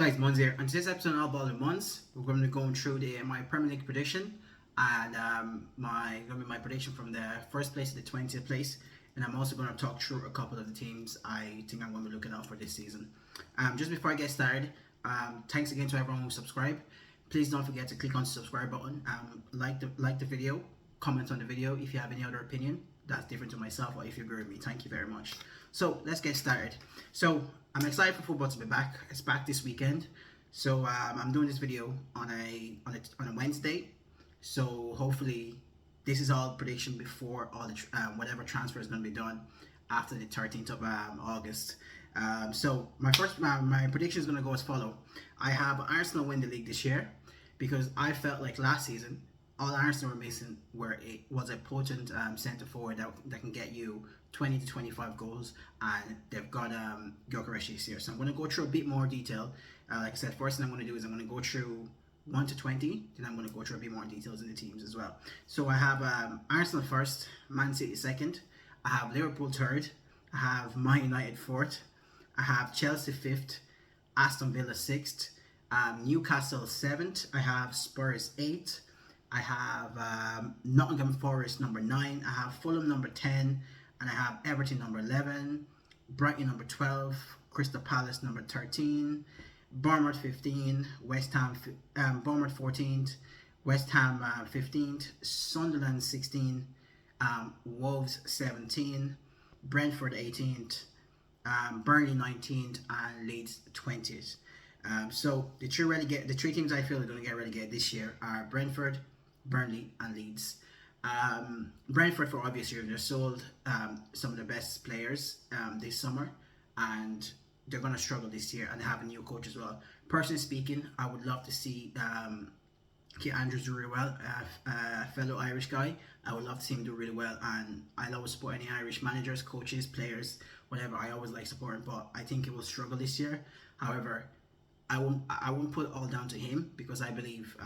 Guys, Mons here. On today's episode of All Ball with Mons, we're going to be going through my Premier League prediction and my prediction from the first place to the 20th place. And I'm also going to talk through a couple of the teams I think I'm going to be looking out for this season. Just before I get started, thanks again to everyone who subscribed. Please don't forget to click on the subscribe button. Like the video, comment on the video if you have any other opinion that's different to myself, or if you agree with me. Thank you very much. So let's get started. So I'm excited for football to be back. It's back this weekend. So I'm doing this video on a Wednesday. So hopefully this is all prediction before all the whatever transfer is going to be done after the 13th of August. So my prediction is going to go as follow. I have Arsenal win the league this year because I felt like last season all Arsenal were missing was a potent centre forward that can get you 20 to 25 goals, and they've got Gyökeres this year. So I'm going to go through a bit more detail. Like I said, first thing I'm going to do is I'm going to go through 1 to 20, then I'm going to go through a bit more details in the teams as well. So I have Arsenal first, Man City second, I have Liverpool third, I have Man United fourth, I have Chelsea fifth, Aston Villa sixth, Newcastle seventh, I have Spurs eighth, I have Nottingham Forest number 9, I have Fulham number 10, and I have Everton number 11, Brighton number 12, Crystal Palace number 13, Bournemouth 15, Bournemouth 14th, West Ham 15th, Sunderland 16, Wolves 17, Brentford 18th, Burnley 19th, and Leeds 20th. So the three teams I feel are going to get relegated this year are Brentford, Burnley, and Leeds. Brentford, for obvious reasons, they sold some of the best players this summer, and they're going to struggle this year, and they have a new coach as well. Personally speaking, I would love to see Keith Andrews do really well, a fellow Irish guy. I would love to see him do really well, and I always support any Irish managers, coaches, players, whatever. I always like supporting, but I think it will struggle this year. However, I won't put it all down to him, because I believe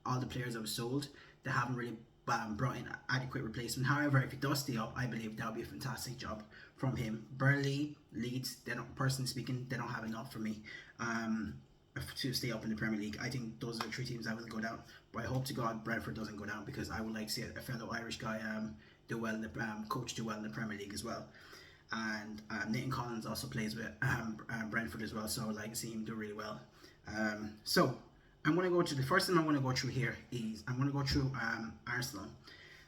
all the players that were sold, they haven't really brought in adequate replacement. However, if he does stay up, I believe that would be a fantastic job from him. Burnley, Leeds, personally speaking, they don't have enough for me to stay up in the Premier League. I think those are the three teams I will go down. But I hope to God Brentford doesn't go down, because I would like to see a fellow Irish guy do well in the coach do well in the Premier League as well. And Nathan Collins also plays with Brentford as well, so I would like to see him do really well. So I'm going to go to the first thing I'm going to go through here is I'm going to go through Arsenal.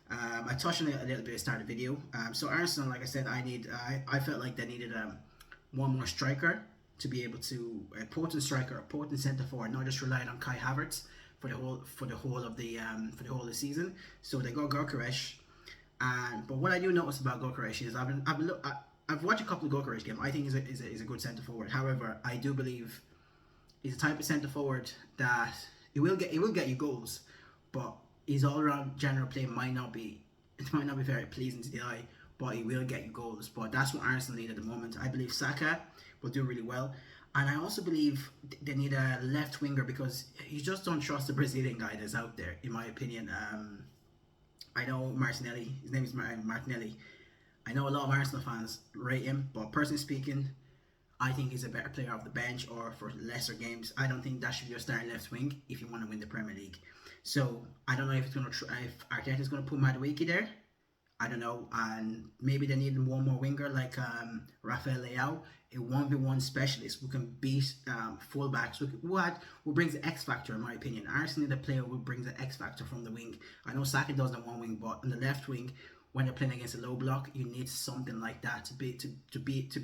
I touched on it a little bit at the start of the video. So Arsenal, like I said, I felt like they needed one more striker to be able to a potent striker, a potent centre forward, not just relying on Kai Havertz for the whole of the season. So they got Gyökeres, but what I do notice about Gyökeres is I've watched a couple of Gyökeres games. I think he's a good centre forward. However, I do believe he's the type of centre forward that he will get you goals, but his all around general play might not be very pleasing to the eye, but he will get you goals. But that's what Arsenal need at the moment. I believe Saka will do really well, and I also believe they need a left winger, because you just don't trust the Brazilian guy that's out there, in my opinion. I know Martinelli, his name is Martinelli. I know a lot of Arsenal fans rate him, but personally speaking, I think he's a better player off the bench or for lesser games. I don't think that should be your starting left wing if you want to win the Premier League. So I don't know if Arteta's going to put Madueke there. I don't know, and maybe they need one more winger like Rafael Leao, a 1v1 specialist who can beat fullbacks, who brings the X factor, in my opinion. Arsenal need a player who brings the X factor from the wing. I know Saka does the one wing, but on the left wing, when you're playing against a low block, you need something like that to be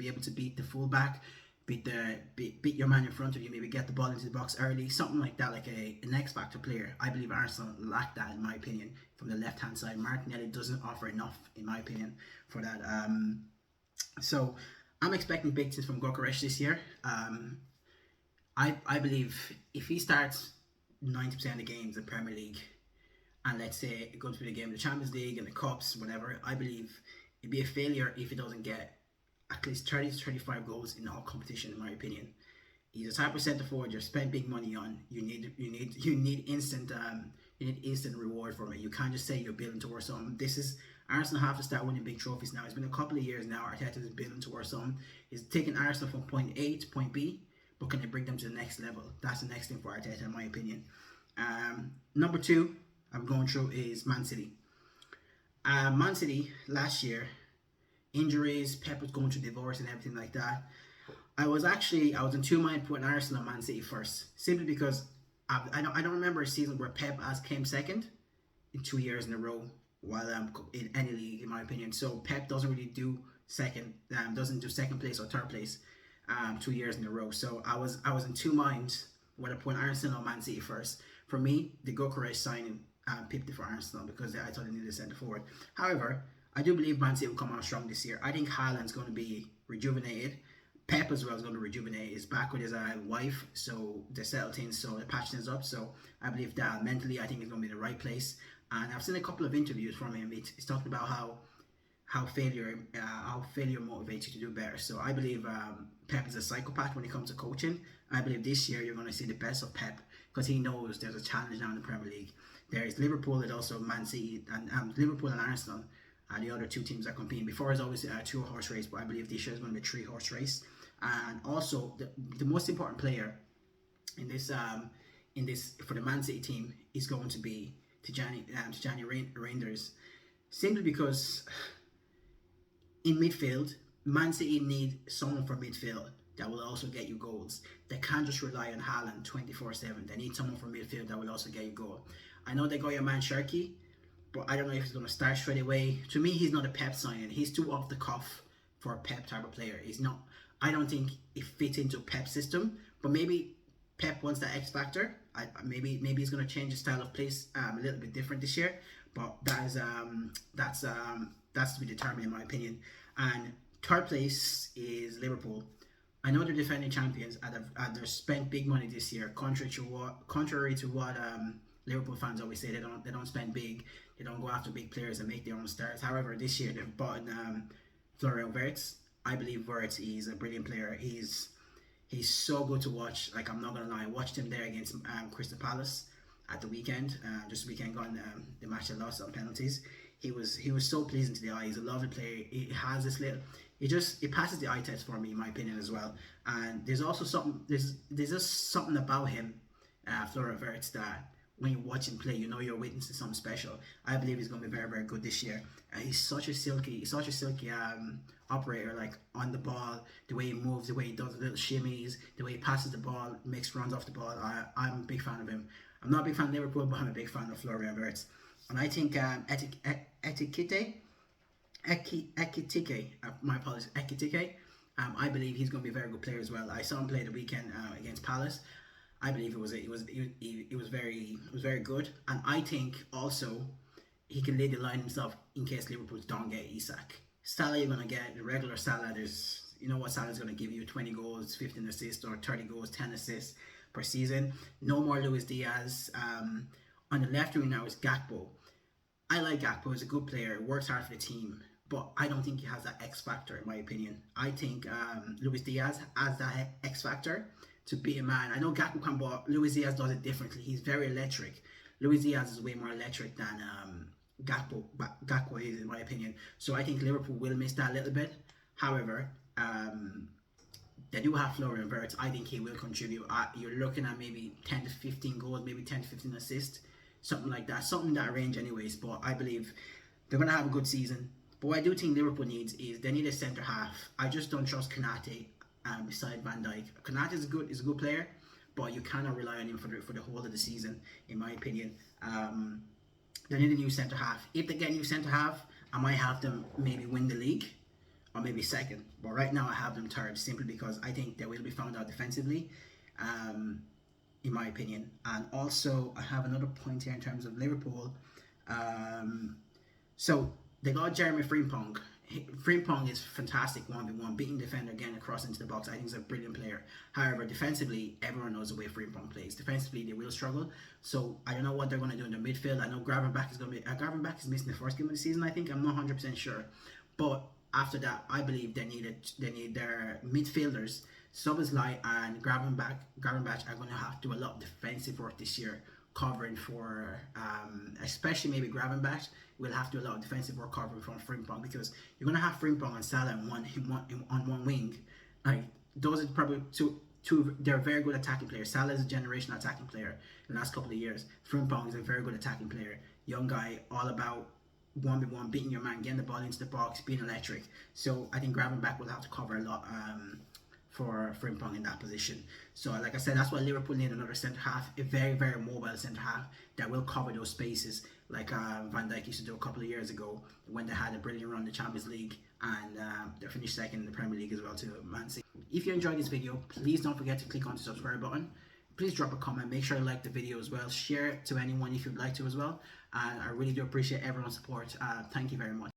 able to beat the fullback, beat your man in front of you, maybe get the ball into the box early, something like that, like an X factor player. I believe Arsenal lack that, in my opinion, from the left hand side. Martinelli doesn't offer enough, in my opinion, for that. So I'm expecting big things from Gyökeres this year. I believe if he starts 90% of the games in the Premier League, and let's say it goes through the game, the Champions League and the Cups, whatever, I believe it'd be a failure if he doesn't get at least 30 to 35 goals in all competition, in my opinion. He's a type of centre forward you spend big money on. You need instant reward from it. You can't just say you're building towards something. Arsenal have to start winning big trophies now. It's been a couple of years now. Arteta is building towards something. He's taking Arsenal from point A to point B, or can they bring them to the next level? That's the next thing for Arteta, in my opinion. Number two I'm going through is Man City. Man City last year, injuries, Pep was going through divorce and everything like that. I was in two minds putting Arsenal and Man City first, simply because I don't remember a season where Pep has came second in 2 years in a row while in any league, in my opinion. So Pep doesn't really do doesn't do second place or third place 2 years in a row. So I was in two minds whether putting Arsenal or Man City first. For me, the Gyökeres signing picked it for Arsenal because I thought they needed a centre forward. However, I do believe Man City will come out strong this year. I think Haaland's going to be rejuvenated. Pep as well is going to rejuvenate. He's back with his wife, so they settle things, so they're patching things up. So I believe that mentally, I think he's going to be in the right place. And I've seen a couple of interviews from him. He's talking about how failure motivates you to do better. So I believe Pep is a psychopath when it comes to coaching. I believe this year you're going to see the best of Pep because he knows there's a challenge now in the Premier League. There is Liverpool and also Man City, and Liverpool and Arsenal are the other two teams that compete. Before it's always a 2-horse race, but I believe this year is going to be a 3-horse race. And also the most important player in this for the Man City team is going to be Tijani Reinders, simply because in midfield, Man City need someone for midfield that will also get you goals. They can't just rely on Haaland 24/7. They need someone from midfield that will also get you goal. I know they got your man Cherki, but I don't know if he's going to start straight away. To me, he's not a Pep signing. He's too off the cuff for a Pep type of player. He's not. I don't think it fits into Pep's system. But maybe Pep wants that X factor. Maybe he's going to change his style of play a little bit different this year. But that's to be determined in my opinion. And third place is Liverpool. I know they're defending champions and they've spent big money this year. Contrary to what Liverpool fans always say, they don't spend big. They don't go after big players and make their own stars. However, this year they've bought Florian Wirtz. I believe Wirtz is a brilliant player. He's so good to watch. Like, I'm not gonna lie, I watched him there against Crystal Palace at the weekend. Just weekend gone, the match they lost on penalties. He was so pleasing to the eye. He's a lovely player. He has this little. It passes the eye test for me, in my opinion, as well. And there's also something. There's just something about him, Florian Wirtz, that when you watch him play, you know you're witnessing something special. I believe he's going to be very, very good this year. He's such a silky operator, like on the ball, the way he moves, the way he does little shimmies, the way he passes the ball, makes runs off the ball. I'm a big fan of him. I'm not a big fan of Liverpool, but I'm a big fan of Florian Wirtz. And I think Ekitike, my apologies, Ekitike, I believe he's going to be a very good player as well. I saw him play the weekend against Palace. I believe it was very good, and I think also he can lead the line himself in case Liverpool don't get Isak. Salah, you're gonna get the regular Salah. You know what Salah's gonna give you: 20 goals, 15 assists, or 30 goals, 10 assists per season. No more Luis Diaz. On the left wing now is Gakpo. I like Gakpo. He's a good player. Works hard for the team, but I don't think he has that X factor, in my opinion. I think Luis Diaz has that X factor to be a man. I know Gakpo can, but Luis Diaz does it differently. He's very electric. Luis Diaz is way more electric than Gakpo is, in my opinion. So I think Liverpool will miss that a little bit. However, they do have Florian Wirtz. I think he will contribute. You're looking at maybe 10 to 15 goals, maybe 10 to 15 assists, something like that. Something in that range anyways. But I believe they're going to have a good season. But what I do think Liverpool needs is they need a centre-half. I just don't trust Konate beside Van Dijk. Konate is a good player, but you cannot rely on him for the whole of the season, in my opinion. They need a new centre half. If they get a new centre half, I might have them maybe win the league, or maybe second. But right now I have them third, simply because I think they will be found out defensively, in my opinion. And also I have another point here in terms of Liverpool. So they got Jeremy Frimpong. Frimpong is fantastic 1v1, beating defender again across into the box. I think he's a brilliant player. However, defensively, everyone knows the way Frimpong plays. Defensively, they will struggle. So I don't know what they're going to do in the midfield. I know Gravenberch is going to be Gravenberch is missing the first game of the season, I think. I'm not 100% sure. But after that, I believe they need their midfielders. Szoboszlai and Gravenberch are going to have to do a lot of defensive work this year, covering for, especially maybe Gravenberch will have to do a lot of defensive work covering from Frimpong, because you're going to have Frimpong and Salah on one wing. Like, those are probably two they're very good attacking players. Salah is a generational attacking player in the last couple of years. Frimpong is a very good attacking player. Young guy, all about 1v1, beating your man, getting the ball into the box, being electric. So I think Gravenberch will have to cover a lot for Frimpong in that position. So like I said, that's why Liverpool need another centre half, a very, very mobile centre half that will cover those spaces like Van Dijk used to do a couple of years ago when they had a brilliant run in the Champions League, and they finished second in the Premier League as well to Man City. If you enjoyed this video, please don't forget to click on the subscribe button. Please drop a comment, make sure you like the video as well, share it to anyone if you'd like to as well, and I really do appreciate everyone's support. Thank you very much.